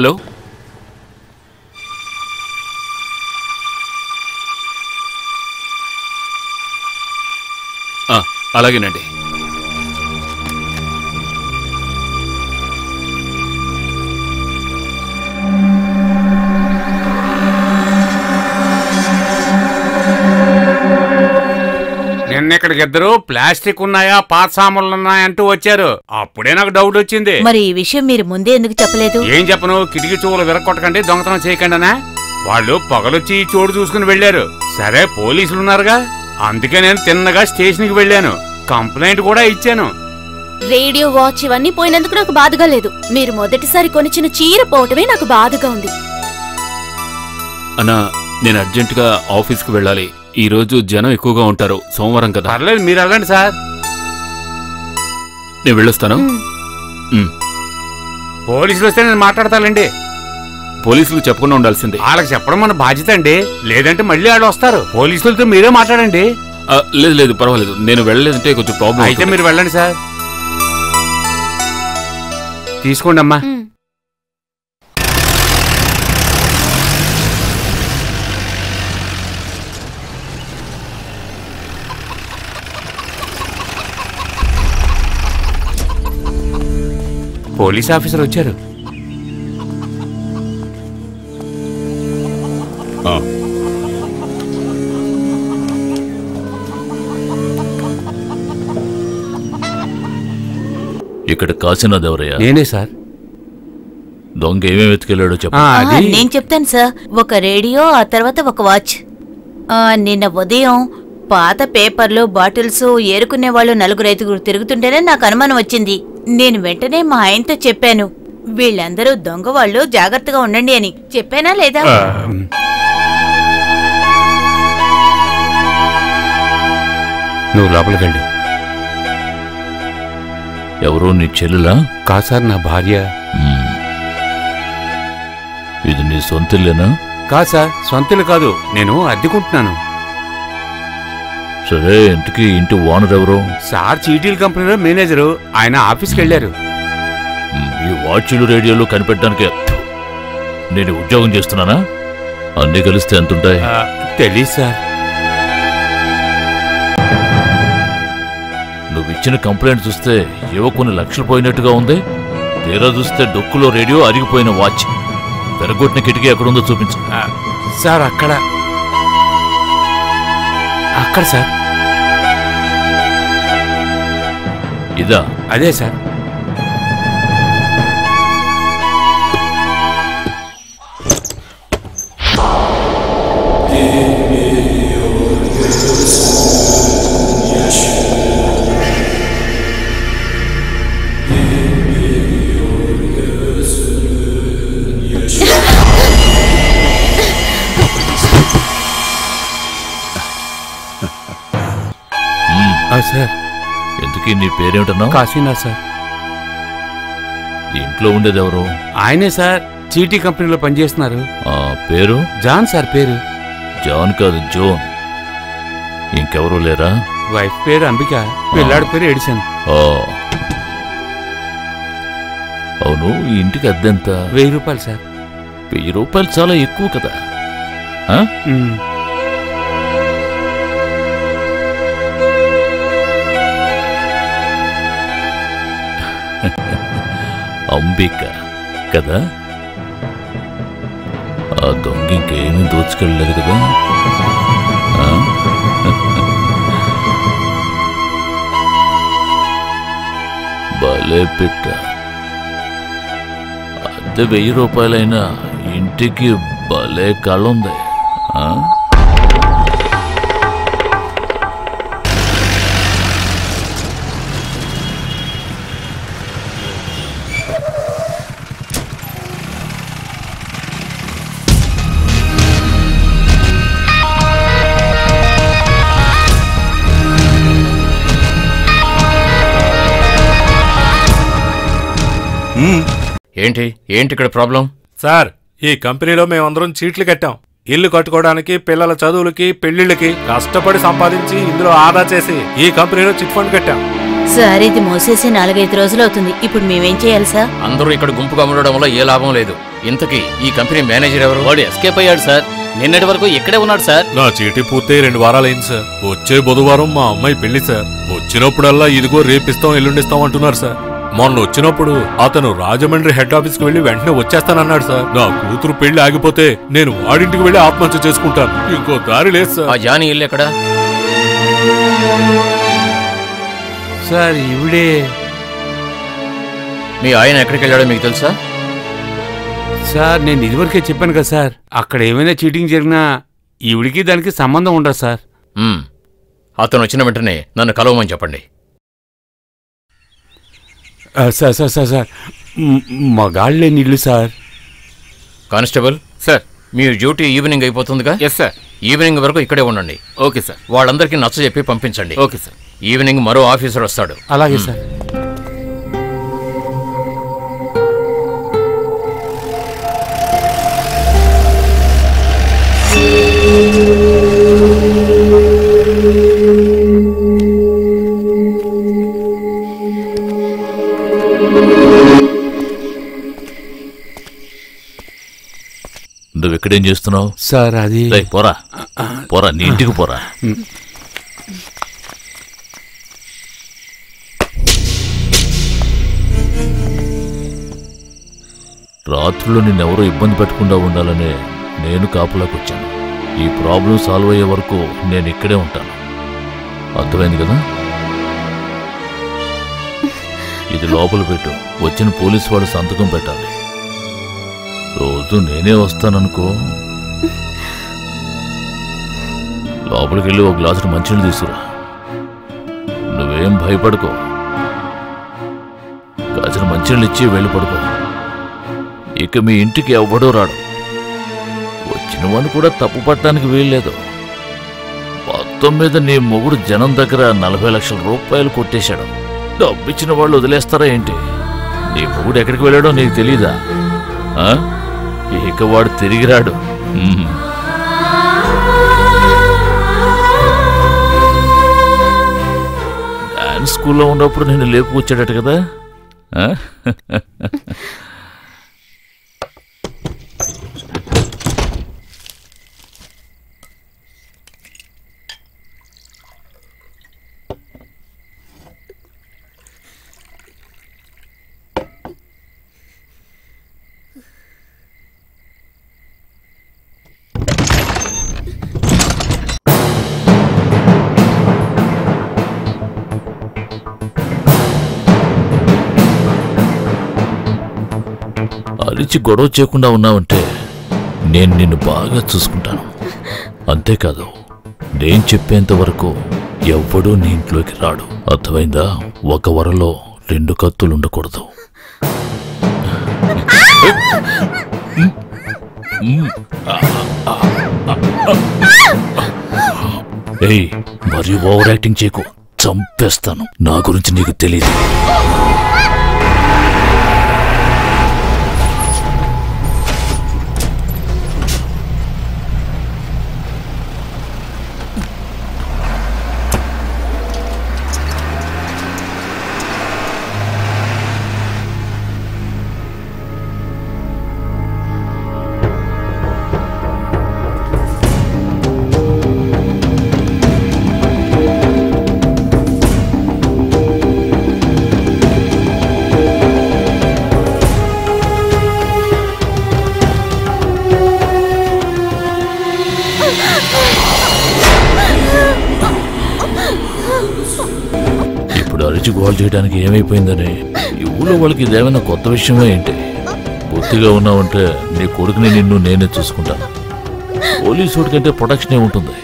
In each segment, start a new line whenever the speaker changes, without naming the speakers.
Hello, అలాగేనండి.
నిన్న ఇక్కడికి ఇద్దరు ప్లాస్టిక్ ఉన్నాయా పాత సామాన్లు ఉన్నాయా అంటూ వచ్చారు. అప్పుడే నాకు డౌట్ వచ్చింది.
మరి ఈ విషయం మీరు ముందే ఎందుకు చెప్పలేదు?
ఏం చెప్పను, కిటికీ చూలు విరగొట్టకండి, దొంగతనం చేయకండినా. వాళ్ళు పొగలొచ్చి ఈ చోటు చూసుకుని వెళ్లారు. సరే పోలీసులు ఉన్నారుగా, అందుకే నేను తిన్నగా స్టేషన్ కి వెళ్ళాను. కంప్లైంట్ కూడా ఇచ్చాను.
రేడియో, వాచ్ ఇవన్నీ పోయినందుకు నాకు బాధగా లేదు. మీరు మొదటిసారి కొనిచ్చిన చీర పోవటమే నాకు బాధగా ఉంది.
అన్నా, నేను అర్జెంటుగా ఆఫీస్కి వెళ్ళాలి. ఈ రోజు జనం ఎక్కువగా ఉంటారు, సోమవారం కదా.
పర్లేదు, మీరు వెళ్ళండి సార్.
నేను వెళ్ళొస్తాను.
పోలీసులు వస్తే నేను మాట్లాడతానండి.
పోలీసులు చెప్పకుండా ఉండాల్సిందే.
వాళ్ళకి చెప్పడం మన బాధ్యత అండి, లేదంటే మళ్ళీ వాళ్ళు వస్తారు. పోలీసులతో మీరే మాట్లాడండి.
లేదు లేదు, పర్వాలేదు. నేను వెళ్ళలేదంటే కొంచెం ప్రాబ్లం.
అయితే మీరు వెళ్ళండి సార్. తీసుకోండి అమ్మా. పోలీస్ ఆఫీసర్ వచ్చారు.
ఇక్కడ కాశీనాథ్ ఎవరయ్యా?
నేనే సార్.
దొంగ ఏమేమి వెతికెళ్ళాడో చెప్పు.
నేను చెప్తాను సార్. ఒక రేడియో, ఆ తర్వాత ఒక వాచ్. నిన్న ఉదయం పాత పేపర్లు, బాటిల్స్ ఏరుకునే వాళ్ళు 4-5 తిరుగుతుంటేనే నాకు అనుమానం వచ్చింది. నేను వెంటనే మా ఆయనతో చెప్పాను, వీళ్ళందరూ దొంగ వాళ్ళు, జాగ్రత్తగా ఉండండి అని. చెప్పానా లేదా?
నువ్వు లోపలికి వెళ్ళి.
ఎవరో నీ చెల్లెలా?
కాదు సార్, నా భార్య.
ఇది నీ సొంతిల్లేనా?
కాదు సార్, సొంతలు కాదు, నేను అద్దెకుంటున్నాను.
సరే, ఇంటికి ఇంటి ఓనర్ ఎవరు?
సార్ చీటీల కంపెనీలో మేనేజరు. ఆయన ఆఫీస్కి వెళ్ళారు.
ఈ వాచ్లు, రేడియోలు కనిపెట్టడానికి నేను ఉద్యోగం చేస్తున్నానా? అన్నీ కలిస్తే ఎంతుంటాయి?
తెలీదు సార్.
నువ్విచ్చిన కంప్లైంట్ చూస్తే ఏవో కొన్ని లక్షలు పోయినట్టుగా ఉంది. తీరా చూస్తే డొక్కులో రేడియో, అరిగిపోయిన వాచ్. పెరగొట్టిన కిటికీ ఎక్కడుందో చూపించు.
సార్ అక్కడ సార్.
ఇదా?
అదే సార్. సార్,
ఎందుకీ నీ పేరేమిటన్నావు?
కాశీనాథ్ సార్.
ఇంట్లో ఉండేది ఎవరు?
ఆయనే సార్, చీటీ కంపెనీలో పనిచేస్తున్నారు.
పేరు?
John sir. పేరు
జాన్ కాదు, జోన్. ఇంకెవరూ లేరా?
వైఫ్ పేరు అంబిక, పిల్లాడి పేరు ఎడిసన్.
అవును, ఈ ఇంటికి అద్దెంత?
1000 రూపాయలు సార్.
1000 రూపాయలు చాలా ఎక్కువ కదా. అంబిక కదా? ఆ దొంగ ఇంకేమీ దోచుకెళ్ళలేదు కదా? భలే పెట్ట. అద్దె 1000 రూపాయలైనా ఇంటికి భలే కళ్ళుంది.
ఏంటి ఇక్కడ ప్రాబ్లం?
సార్, ఈ కంపెనీలో మేమందరం చీట్లు కట్టాం. ఇల్లు కట్టుకోవడానికి, పిల్లల చదువులకి, పెళ్లిళ్ళకి కష్టపడి సంపాదించి ఇందులో ఆదా చేసి ఈ కంపెనీలో చిట్ ఫండ్ కట్టాం.
సార్ ఇది మూసేసి 4-5 రోజులు అవుతుంది. ఇప్పుడు మేమేం చేయాలి సార్?
అందరూ ఇక్కడ గుంపుగా ఉండడం వల్ల ఏ లాభం లేదు. ఇంతకీ ఈ కంపెనీ మేనేజర్ ఎవరు?
వాడు ఎస్కేప్ అయ్యాడు సార్. నిన్నటి వరకు ఇక్కడే ఉన్నాడు సార్.
నా చీటీ పూర్తయి 2 వారాలైంది సార్. వచ్చే బుధవారం మా అమ్మాయి పెళ్లి సార్. వచ్చినప్పుడల్లా ఇదిగో రేపిస్తాం ఎల్లుండిస్తాం అంటున్నారు సార్. మొన్న వచ్చినప్పుడు అతను రాజమండ్రి హెడ్ ఆఫీస్ కి వెళ్లి వెంటనే వచ్చేస్తానన్నాడు సార్. నా కూతురు పెళ్లి ఆగిపోతే నేను వాడింటికి వెళ్లి ఆత్మహత్య చేసుకుంటాను. ఇంకో దారి లేదు సార్.
ఆ జానీ ఇల్లు ఎక్కడ?
సార్ ఇవిడే.
మీ ఆయన ఎక్కడికి వెళ్ళాడో మీకు తెలుసా?
సార్ నేను ఇదివరకే చెప్పాను కదా సార్, అక్కడ ఏమైనా చీటింగ్ జరిగినా ఈవిడికి దానికి సంబంధం ఉండదు సార్.
అతను వచ్చిన వెంటనే నన్ను కలవమని చెప్పండి.
సార్ సార్ సార్ సార్ మగాళ్ళే నీళ్ళు సార్.
కానిస్టేబుల్
సార్,
మీ డ్యూటీ ఈవినింగ్ అయిపోతుందిగా?
Yes sir.
ఈవినింగ్ వరకు ఇక్కడే ఉండండి.
Okay sir.
వాళ్ళందరికీ నచ్చ చెప్పి పంపించండి.
Okay sir.
ఈవినింగ్ మరో ఆఫీసర్ వస్తాడు.
అలాగే సార్.
నువ్వు ఇక్కడేం చేస్తున్నావు?
సార్ అది
పోరా పోరా, నీ ఇంటికి పోరా. రాత్రుల్లో నిన్నెవరో ఇబ్బంది పెట్టకుండా ఉండాలనే నేను కాపులాకి వచ్చాను. ఈ ప్రాబ్లం సాల్వ్ అయ్యే వరకు నేను ఇక్కడే ఉంటాను. అర్థమైంది కదా? ఇది లోపల పెట్టు. వచ్చిన పోలీసు వాడు సంతకం పెట్టాలి. రోజు నేనే వస్తాననుకో. లోపలికి వెళ్ళి ఒక గ్లాసుడు మంచినీళ్ళు తీసుకురా. నువ్వేం భయపడుకో. గ్లాసుడు మంచినీళ్ళు ఇచ్చి వెళ్ళి పడుకో. ఇక మీ ఇంటికి ఎవ్వడూ రాడు. వచ్చిన వాడిని కూడా తప్పు పట్టడానికి వీల్లేదు. మొత్తం మీద నీ మొగుడు జనం దగ్గర 40 లక్షల రూపాయలు కొట్టేశాడు. డబ్బిచ్చిన వాళ్ళు వదిలేస్తారా ఏంటి? నీ మొగుడు ఎక్కడికి వెళ్ళాడో నీకు తెలీదా? ఇక వాడు తిరిగి రాడు. డాన్స్ స్కూల్లో ఉన్నప్పుడు నేను లేపుకొచ్చాడట కదా. అరిచి గొడవ చేయకుండా ఉన్నావంటే నేను నిన్ను బాగా చూసుకుంటాను. అంతేకాదు, నేను చెప్పేంత వరకు ఎవ్వడూ నీ ఇంట్లోకి రాడు. అర్థమైందా? ఒక వరలో 2 కత్తులు ఉండకూడదు. ఏయ్, మరి ఓవర్ యాక్టింగ్ చేయకు. చంపేస్తాను. నా గురించి నీకు తెలీదు. ఇప్పుడు అరిచి గోల్ చేయడానికి ఏమైపోయిందని ఈ ఊళ్ళో వాళ్ళకి ఇదేమైనా కొత్త విషయమో ఏంటి? బుద్ధిగా ఉన్నావంటే నీ కొడుకుని నిన్ను నేనే చూసుకుంటాను. పోలీసు కంటే ప్రొటెక్షన్ ఏముంటుంది?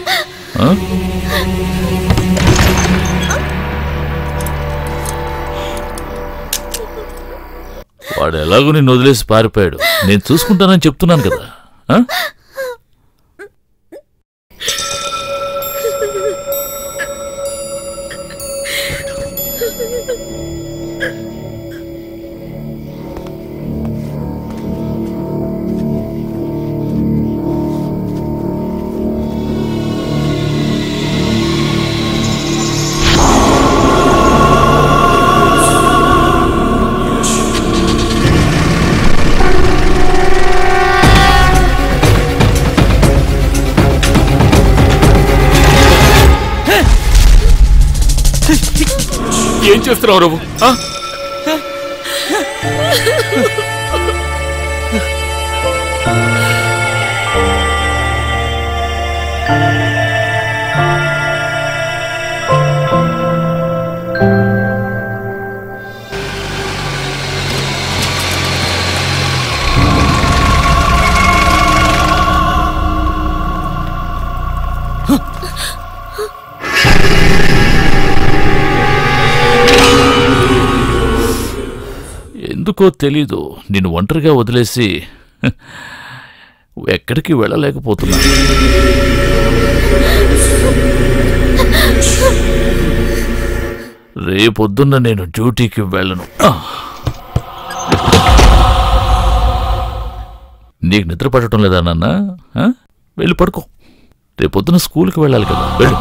వాడు ఎలాగో నిన్ను వదిలేసి పారిపోయాడు. నేను చూసుకుంటానని చెప్తున్నాను కదా.
ఏం చేస్తున్నావు నువ్వు?
ఎందుకో తెలీదు, నిన్ను ఒంటరిగా వదిలేసి ఎక్కడికి వెళ్ళలేకపోతున్నా. రేపొద్దున్న నేను డ్యూటీకి వెళ్ళను. నీకు నిద్ర పడటం లేదా నాన్న? వెళ్ళి పడుకో, రేపొద్దున స్కూల్కి వెళ్ళాలి కదా, వెళ్ళు.